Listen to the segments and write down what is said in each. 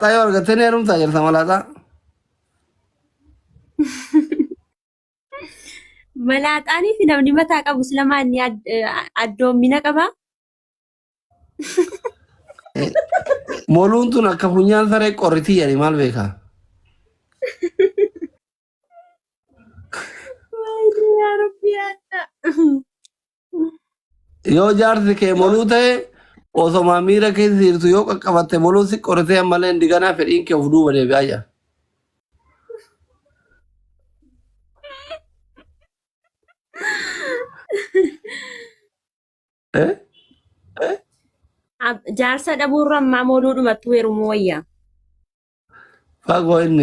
tayo argatanii heerumtaa jirta malaataa. Malaaxaanii fi namni mataa qabu lamaan ni addoommina qaba. Moluun tun akka funyaan saree qorritii jedhani maal beekaa? Yaa Rabbi yaadda. Yoo jaarsi kee moluu ta'e osoma miira keessa jirtu yoo qaqqabatte moluu si qorritee malee diganaa fedhiin kee of duuba deebi'aa jira. Jaarsa dhabuurra ammaa mooluudhumatti weerumuu wayyaa. Fagoo inni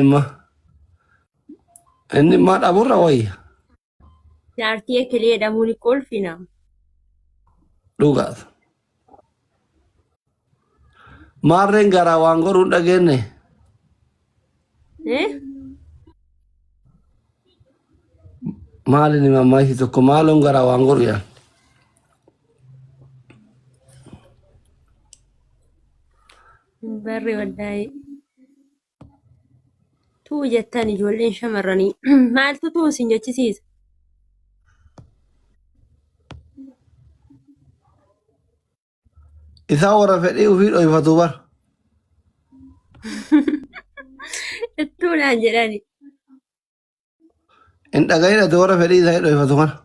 immoo dhabuurra wayya. Jaartii ekelee dhabuun kolfina. Dhugaas. Maarreen garaa waan godhuun dhageenne. Maali ni mammaakii tokko maaloon garaa waan godhu yaa. Barri waddaa'e. Tuu jettan ijoolleen shamarranii maaltu tuu isin jechisiisa? Isaa warra fedhii ofii dhoofatu bara. Ittuudhaan jedhani. Hin dhaga'in ati warra fedhii isaa dhoofatu kana.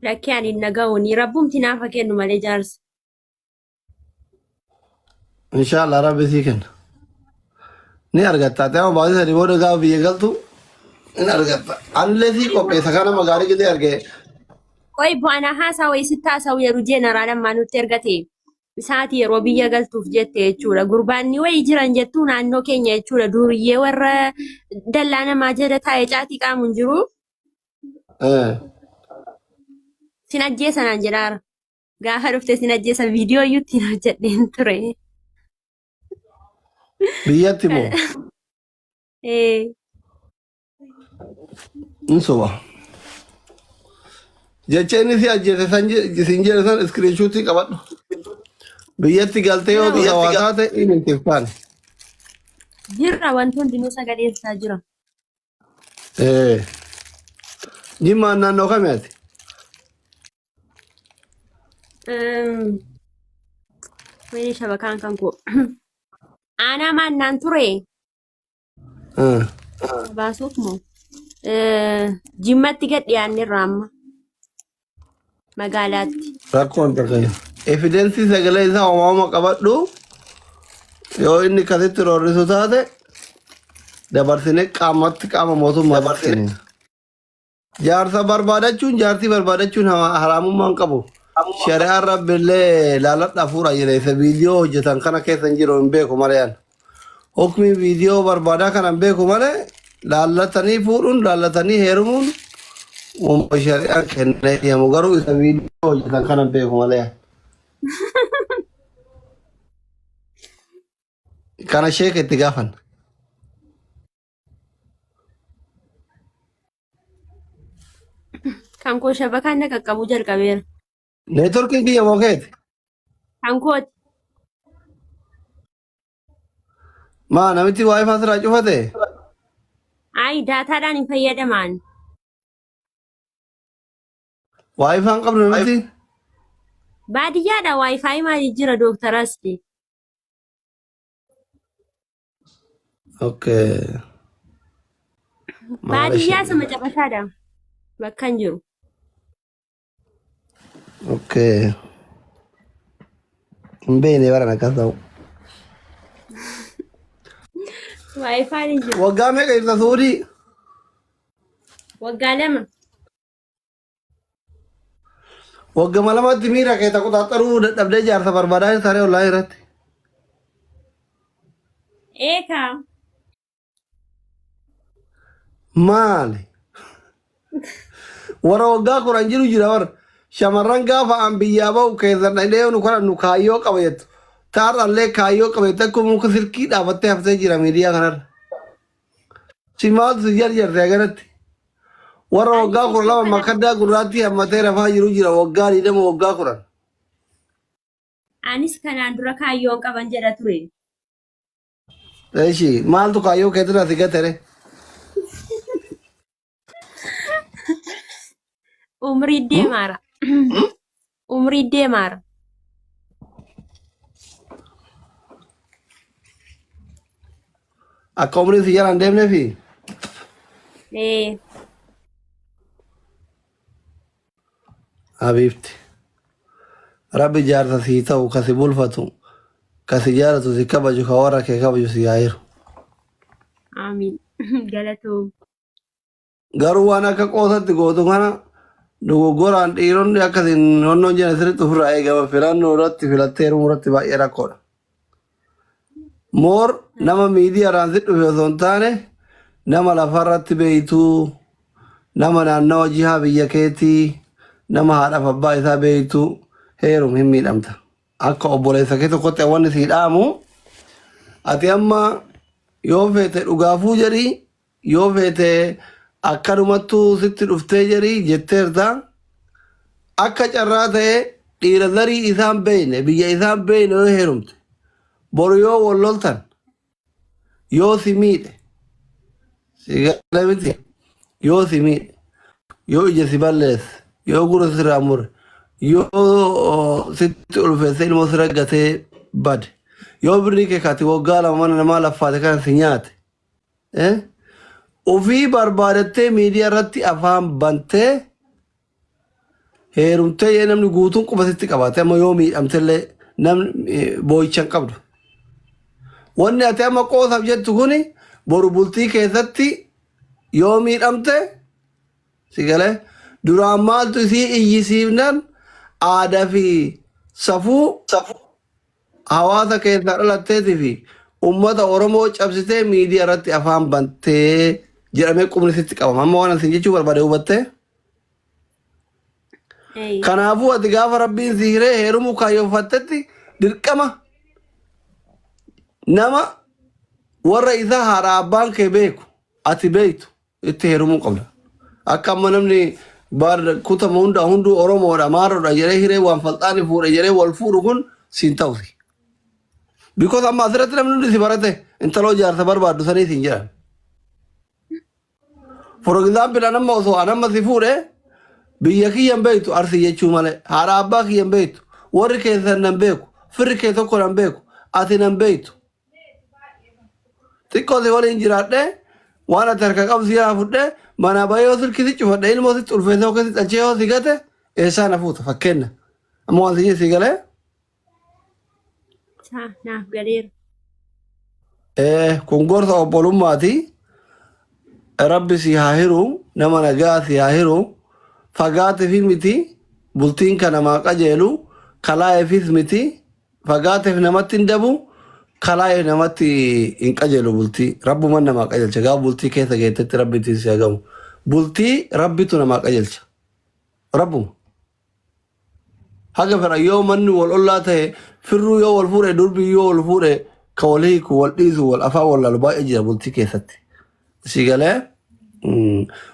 Lakkee ani hin dhaga'uuni rabbumti naafa kennu malee jaarsa. Inshaallah rabbi sii kenna. Ni argatta ta'uu baasii sadii booda gaafa biyya galtu ni argatta. Anillee sii qopheessa kana magaalaa gidee argee. Qoy bu'aana haasaa wayii sitti haasa'u yeroo jeenaraan ammaa nutti ergate isaati yeroo biyya galtuuf jette jechuudha. Gurbaanni wayii jiran jettuu naannoo keenya jechuudha. Duriyyee warra dallaa namaa jala taa'ee caatii qaamuun jiru. Sin ajjeesanaan jedhaara. Gaafa dhufte sin ajjeesan viidiyoo iyyuutti hin hojjedheen ture. Biyyatti moo? Hin soba. Jecha inni si ajjeese sin jedhe san iskiriinshuutii qabadhu. Biyyatti galtee yoo biyya waa taate inni hin tiftaane. Jirra wanti hundinuu sagaleessaa jira. Jimmaan naannoo kamii ati? Wayii shabakaan kan koo. Aanaa maannaan ture. Baasuuf moo? Jimmatti gad dhiyaanneerra amma. Magaalaatti. Rakkoon dhagaya. Evidensii sagalee isaa uumama qabadhu. Yoo inni kasitti roorrisu taate dabarsinee qaamatti qaama mootummaa dabarsine. Jaarsa barbaadachuun jaartii barbaadachuun haraamummaa hin qabu. Shari'aan rabbillee laaladhaa fuudha jedhe viidiyoo hojjetan kana keessa hin jiru hin beeku malee yan. Hukmi viidiyoo barbaadaa kana hin beeku malee laallatanii fuudhuun laallatanii heerumuun uumama shari'aan kennee deemu garuu isa viidiyoo hojjetan kana hin beeku malee yan. Kana sheeka itti gaafan. Kan koo shabakaan na qaqqabuu jalqabeera. Neetworkiin kiyya mookeeti. Kan kooti. Maa namichi waayifaa siraa cufate? Ayi daataadhaan hin fayyadamaan. Waayifaa hin qabdu namichi? Baadiyyaadha waayifaayi maali jira dooktaras. Okay. Baadiyyaa sama cabataadha. Bakka hin jiru. Okay. Hin beekne baran akkas ta'u. Waayifaan hin jiru. Waggaa meeqa ibsa suudii? Waggaa 2. Waggama lamatti miira kee takku xaxxaruu dadhabdee jaarsa barbaadaa saree ollaa irratti. Eekaa. Maali? Warra waggaa 10 jiru jira warra. Shamarran gaafa an biyyaa ba'u keessa dhadhee nu kana nu kaayyoo qaba jettu. Taarrallee kaayyoo qaba jettu akkuma muka silkii dhaabattee haftee jira miidiyaa kanarra. Si maaltu si jarjarte agarratti? warra Ani waggaa kudha sichuu lama kana makaddaa gurraattii hammatee rafaa jiru jira waggaa dhiidhama waggaa kudhan. anis kanaan dura kaayyoon qaban jedha ture. Eeshi maaltu kaayyoo keetirraa si gatere? Umrii deemaara. Umrii deemaara. Akka umriin si jalaan deemnee fi habiibti. Rabbi jaarsa sii ta'u kasi bulfatu kasi jaalatu si kabaju ka warra kee kabaju si haa jiru. Amiin. Galatoom. Garuu waan akka qoosatti gootu kana dogoggoraan dhiironni akkasiin naannoon jala sirriitti ofirraa eegama filannoo irratti filattee heerumuu irratti baay'ee rakkoodha. Moor nama miidiyaadhaan si dhufe osoo hin taane nama lafarratti beeytuu nama naannawa jihaa biyya keetii nama haadhaaf abbaa isaa beeytuu heerum hin miidhamta. Akka obboleessa kee tokkotti wanni sii dhaamu ati amma yoo feete dhugaafuu jedhii yoo feete akkanumattuu sitti dhuftee jedhii jetteerta akka carraa ta'e dhiira zarii isaan beeyne biyya isaan beeyne yoo heerumte boru yoo wal loltan yoo si miidhe si gala miti yoo si miidhe yoo ija si balleesse yoo gurra sirraa mure yoo sitti ulfeesse ilmoo sirra gatee bade yoo birrii kee kaati waggaa lama mana namaa laffaate kana si nyaate ofii barbaadattee miidiyaa irratti afaan bantee heerumtee yee namni guutuun qubasitti qabaate amma yoo miidhamtellee namni boo'ichan qabdu. Wanni ati amma qoosaaf jettu kuni boru bultii keessatti yoo miidhamte si galee duraan maaltu isii iyyisiifnan aadaa fi safuu hawaasa keessaa dhalatteetii fi ummata Oromoo cabsitee miidiyaa irratti afaan bantee jedhamee qubni sitti qabama. Amma waan asin jechuu barbaade hubattee. Kanaafuu ati gaafa rabbiin si hiree heerumuu kaayyooffattetti dirqama nama warra isaa haadha abbaan kee beeku ati beektu itti heerumuu qabda. Akka amma namni kutama hunduu Oromoodha maaroodha jedhee hiree waan falxaanii fuudhe jedhee wal fuudhu kun siin ta'uti. Because amma asirratti namni hundi si barate intaloo jaarsa barbaaddu sanii siin jedhan. For example anamma osoo anamma si fuudhe biyya kiyyan beektu arsii jechuu malee haadha abbaa kiyyan beektu warri keessan nan beeku firri kee tokko nan beeku ati nan beektu. Xiqqoo si waliin jiraadhee waan ati harka qabsi yaa fudhee mana baay'ee sirkisi cufadhee ilmoo sitti ulfeessee yookiin dhalchee yoo si gate eessaa na fuuta fakkeenya. Amma waan si galee. Naaf galeera. Kun gorsa obbolummaati. Rabbi si haa hiru nama nagaa si haa hiru fagaateef miti bultiin kan namaa qajeelu kalaa'eefis miti fagaateef namatti hin dabu kalaa'eef namatti hin qajeelu bultii rabbuman namaa qajeelcha gaafa bultii keessa geettetti rabbitti si hagamu bultii rabbitu namaa qajeelcha rabbuma haga fedha yoo manni wal ollaa ta'e firruu yoo wal fuudhe durbii yoo wal fuudhe ka wal hiiku wal dhiisu wal afaan wal lalu baay'ee jira bultii keessatti. Si galee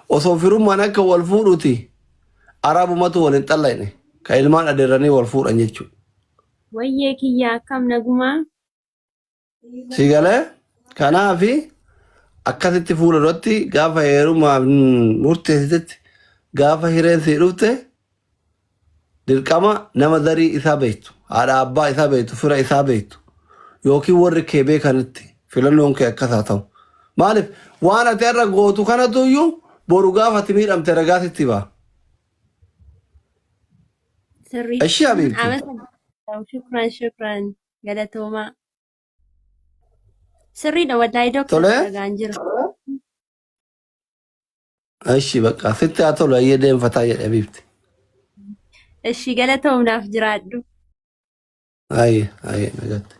osoo firummaan akka wal fuudhuti arabumatu wal hin xallayne ka ilmaan adeeranii wal fuudhan jechuudha. Wayyee kiyyaa akkam nagumaa. Si galee kanaafi akkasitti fuula irratti gaafa heerumaa murteessitetti gaafa hireen si dhufte dirqama nama zarii isaa beektu haadha abbaa isaa beektu fira isaa beektu yookiin warri kee beekanitti filannoon kee akkas haa ta'u. Maaliif waan ati irra gootu kanatu iyyuu boru gaafa ati miidhamte ragaa sitti ba'a. Ashii habiibti. Shukran galatoomaa. Sirriidha wallahi doktora ragaan jira. Ashii bakka sitti haa tolu ayyee deemfataa jedhe habiibti. Ashii galatoomnaaf jiraadhu. Ayyee nagaatti.